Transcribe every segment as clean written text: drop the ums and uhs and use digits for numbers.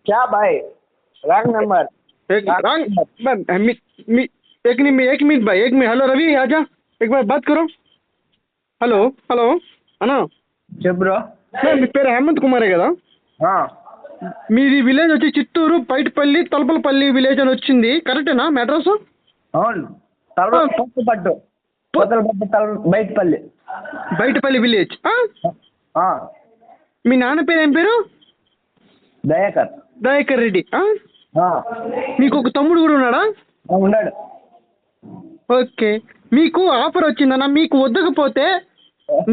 क्या भाई wrong number wrong एक मिनट भाई, एक मिनट। हेलो रवि, आजा एक बार बात करो। హలో హలో అన్నా, చెప్పు బ్రో। మీ పేరు హేమంత్ కుమారే కదా? మీది విలేజ్ వచ్చి చిత్తూరు బయటపల్లి తలపలపల్లి విలేజ్ అని వచ్చింది, కరెక్టేనా మీ అడ్రస్? అవును, పట్టు బయటపల్లి బయటపల్లి విలేజ్. మీ నాన్న పేరు ఏం పేరు? దయాకర్ దయాకర్ రెడ్డి. మీకు ఒక తమ్ముడు కూడా ఉన్నాడా? ఉన్నాడు। ఓకే, మీకు ఆఫర్ వచ్చిందన్న. మీకు వద్దకపోతే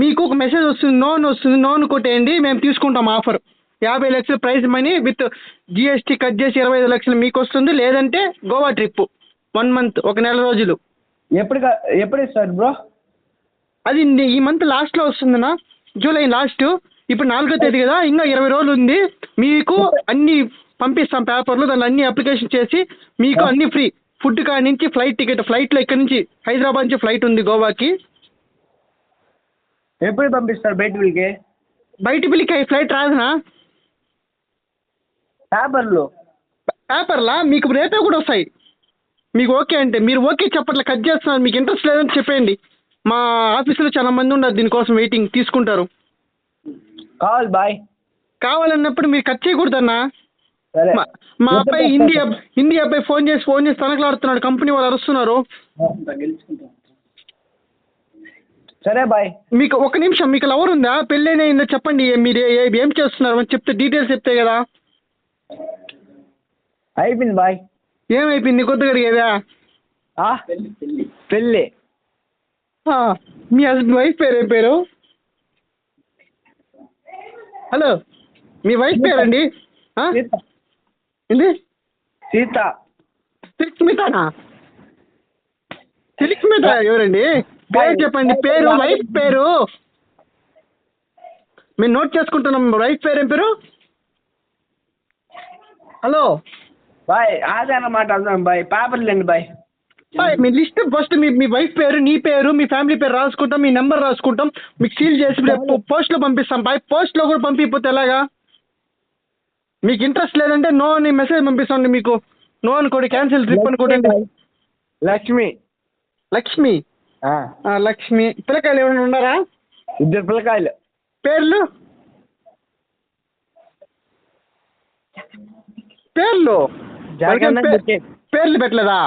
మీకు ఒక మెసేజ్ వస్తుంది, నోన్ వస్తుంది, నోన్ కొట్టేయండి, మేము తీసుకుంటాం ఆఫర్. 50 లక్షలు prize money with GST cut చేసి 25 లక్షలు మీకు వస్తుంది. లేదంటే గోవా ట్రిప్ 1 మంత్, ఒక నెల రోజులు. ఎప్పుడు ఇస్తారు బ్రో? అది ఈ మంత్ లాస్ట్లో వస్తుందన్నా, జూలై లాస్ట్. ఇప్పుడు 4వ తేదీ కదా, ఇంకా 20 రోజులు ఉంది. మీకు అన్నీ పంపిస్తాం పేపర్లు, దాన్ని అన్ని అప్లికేషన్ చేసి మీకు అన్ని ఫ్రీ. ఫుడ్ కాడి నుంచి ఫ్లైట్ టికెట్, ఫ్లైట్లో ఇక్కడ నుంచి హైదరాబాద్ నుంచి ఫ్లైట్ ఉంది గోవాకి. ఎప్పుడు పంపిస్తారు బయటపల్లికి? బయటపల్లికి ఫ్లైట్ రాదునా? పేపర్లా మీకు రేపే కూడా వస్తాయి. మీకు ఓకే అంటే, మీరు ఓకే చెప్పట్లే, కట్ చేస్తున్నారు. మీకు ఇంట్రెస్ట్ లేదని చెప్పేయండి. మా ఆఫీసులో చాలా మంది ఉన్నారు దీనికోసం వెయిటింగ్, తీసుకుంటారు. కావాలి బాయ్. కావాలన్నప్పుడు మీరు కట్ చేయకూడదన్నా. మా అబ్బాయి హిందీ అబ్బాయి ఫోన్ చేసి తనకలాడుతున్నాడు, కంపెనీ వాళ్ళు అరుస్తున్నారు. సరే బాయ్. మీకు ఒక నిమిషం, మీకు లవర్ ఉందా? పెళ్ళైనా చెప్పండి, మీరు ఏం చేస్తున్నారు అని చెప్తే, డీటెయిల్స్ చెప్తే కదా. అయిపోయింది బాయ్. ఏమైపోయింది? కొత్తగా అడిగేదా? పెళ్ళి. మీ వైఫ్ పేరు ఏం పేరు? హలో, మీ వైఫ్ పేరండి? ఏంది? సీత. సిల్క్స్మితానా? సిల్క్స్మిత ఎవరండి? పేరు చెప్పండి, పేరు, వైఫ్ పేరు. మేము నోట్ చేసుకుంటున్నాం. వైఫ్ పేరు ఏం పేరు? హలో బాయ్, ఆధార్ మాట్లాడుతున్నాం బాయ్, పేపర్లు అండి బాయ్. మీ లిస్ట్ ఫస్ట్, మీ వైఫ్ పేరు, నీ పేరు, మీ ఫ్యామిలీ పేరు రాసుకుంటాం, మీ నెంబర్ రాసుకుంటాం, మీకు సీల్ చేసి రేపు పోస్ట్లో పంపిస్తాం బాయ్. పోస్ట్లో కూడా పంపిపోతే ఎలాగా? మీకు ఇంట్రెస్ట్ లేదంటే నో అని మెసేజ్ పంపిస్తాండి. మీకు నో అనుకోండి, క్యాన్సిల్ ట్రిప్ అనుకోండి. లక్ష్మి. లక్ష్మి. లక్ష్మి. పిల్లకాయలు ఏమైనా ఉన్నారా? 2 పిల్లకాయలు. పేర్లు? పేర్లు పెట్టలేదా?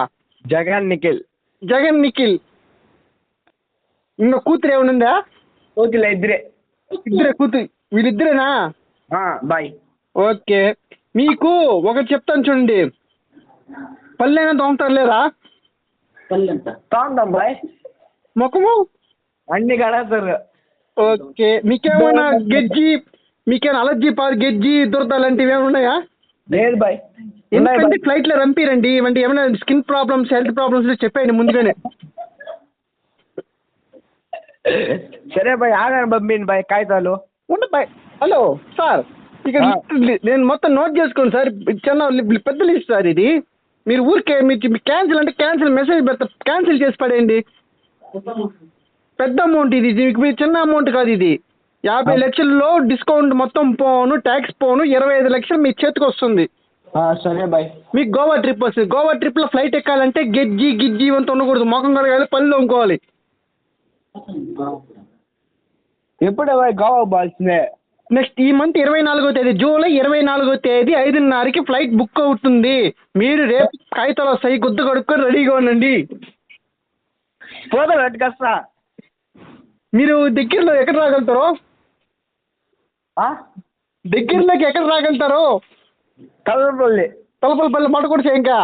జగన్ నిఖిల్. జగన్ నిఖిల్. ఇంకా కూతురు ఏమైనా? కూతురు ఇద్దరే కూతురు. వీళ్ళిద్దరేనా? బాయ్. ఓకే, మీకు ఒకటి చెప్తాను చూడండి. పల్లెనా తోముతారు లేదా? తోముతాం బాయ్. ముఖము అన్ని కడతారు. ఓకే, మీకేమైనా మీకేమైనా అలర్జీ, గెజ్జి, దురద అలాంటివి ఏమైనా ఉన్నాయా? లేదు బాయ్. ఎందుకంటే ఫ్లైట్లో రంపిరండి. ఇవంటి ఏమైనా స్కిన్ ప్రాబ్లమ్స్, హెల్త్ ప్రాబ్లమ్స్ చెప్పండి ముందుగానే. సరే బాయ్, ఆధార్ పంపిండి బాయ్, కాగితాలు ఉండ బాయ్. హలో సార్, ఇక్కడ నేను మొత్తం నోట్ చేసుకోండి సార్. చిన్న పెద్ద లిస్ట్ సార్ ఇది. మీరు ఊరికే మీకు క్యాన్సిల్ అంటే క్యాన్సిల్ మెసేజ్ పెడతా, క్యాన్సిల్ చేసి పడేయండి. పెద్ద అమౌంట్ ఇది, మీకు చిన్న అమౌంట్ కాదు ఇది. 50 లక్షల్లో డిస్కౌంట్ మొత్తం పోను, ట్యాక్స్ పోను, 25 లక్షలు మీ చేతికి వస్తుంది. సరే బాయ్. మీకు గోవా ట్రిప్ వస్తుంది. గోవా ట్రిప్లో ఫ్లైట్ ఎక్కాలంటే గిజ్జి అంతా ఉండకూడదు, ముఖం కడగాలి, పళ్ళు తోముకోవాలి. ఎప్పుడు బాయ్ గోవా పోవాల్సిందే? నెక్స్ట్ ఈ మంత్ 24వ తేదీ, జూలై 24వ తేదీ 5:30కి ఫ్లైట్ బుక్ అవుతుంది. మీరు రేపు కాగితాలు వస్తాయి, గుద్దు కడుక్కొని రెడీగా ఉండండి. పోదా పెట్టుకొస్తా. మీరు దగ్గరలో ఎక్కడ రాగలుగుతారో? దగ్గరలోకి ఎక్కడ రాగలుగుతారో? తలపల్లి మాట కూడా చేయంకా.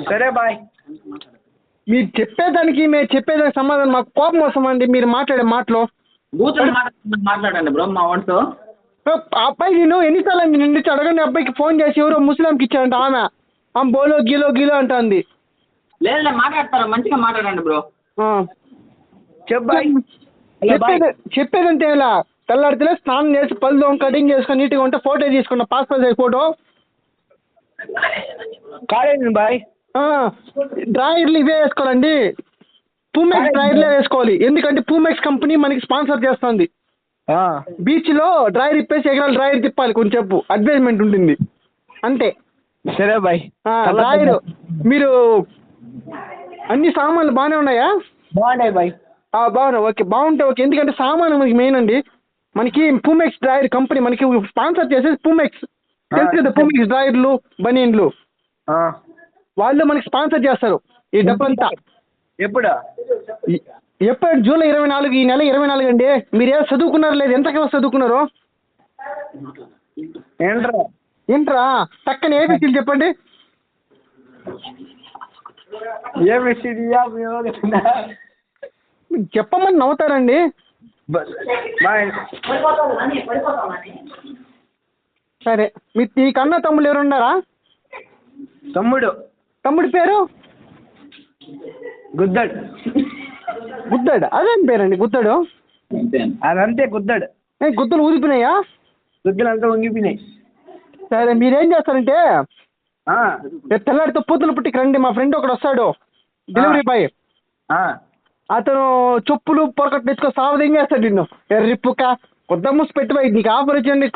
సరే బాయ్. మీరు చెప్పేదానికి మేము చెప్పేదానికి సమాధానం, మాకు కోపం వస్తామండి మీరు మాట్లాడే మాటలు. మాట్లాడండి బ్రో, మా వాడితో. అబ్బాయి నేను ఎన్నిసార్లు నిండి అడగండి. అబ్బాయికి ఫోన్ చేసి ఎవరో ముస్లింకి ఇచ్చారంట, ఆమె బోలో గీలో అంటుంది. లేదు మాట్లాడతారా, మంచిగా మాట్లాడండి బ్రో. చెప్పేదంటే ఇలా తెల్లాడితే స్నానం చేసి పళ్ళు కటింగ్ చేసుకొని నీట్గా ఉంటే ఫోటో తీసుకున్నా, passport size photo. College boy. డ్రాయర్లు ఇవే వేసుకోవాలండి. పూమెక్స్ డ్రైర్లే వేసుకోవాలి, ఎందుకంటే పూమెక్స్ కంపెనీ మనకి స్పాన్సర్ చేస్తుంది. బీచ్లో డ్రైర్ ఇప్పేసి ఎగరాలు డ్రైర్ తిప్పాలి, కొంచెం చెప్పు అడ్వర్టైజ్మెంట్ ఉంటుంది అంతే. సరే బాయ్. డ్రైర్ మీరు అన్ని సామాన్లు బాగానే ఉన్నాయా? బాగున్నాయి బాయ్. బాగున్నాయి, ఓకే బాగుంటాయి, ఓకే. ఎందుకంటే సామాను మనకి మెయిన్ అండి. మనకి పూమెక్స్ డ్రైర్ కంపెనీ మనకి స్పాన్సర్ చేసేది పూమెక్స్, తెలుసు కదా, పూమెక్స్ డ్రైర్లు బనీన్లు వాళ్ళు మనకి స్పాన్సర్ చేస్తారు ఈ డబ్బంతా. ఎప్పుడు జూలై 24, ఈ నెల 24 అండి. మీరు ఏదో చదువుకున్నారు లేదు, ఎంత క్లాస్ చదువుకున్నారు? ఏంట్రా టక్కని ఏబిసిలు చెప్పండి. చెప్పమని నవ్వుతారండి. సరే, మీ కన్నా తమ్ముళ్ళు ఎవరు ఉన్నారా? తమ్ముడి పేరు గుద్దడు. అదేం పేరండి గుద్దడు? అదంతే గుద్దడు. గుద్దలు ఊదిపోయినాయా? గుద్దలు అంతా వంగిపోయినాయి. సరే, మీరేం చేస్తారంటే రేపు తెల్లారితో పూతలు పుట్టికి రండి, మా ఫ్రెండ్ ఒకడు వస్తాడు డెలివరీ బాయ్. అతను చెప్పులు పొరకట్టు తెచ్చుకో సావదేం చేస్తాడు నిన్ను. ఎర్రిప్పుక కొద్ద మూసి పెట్టి నీకు ఆఫర్ వచ్చింది.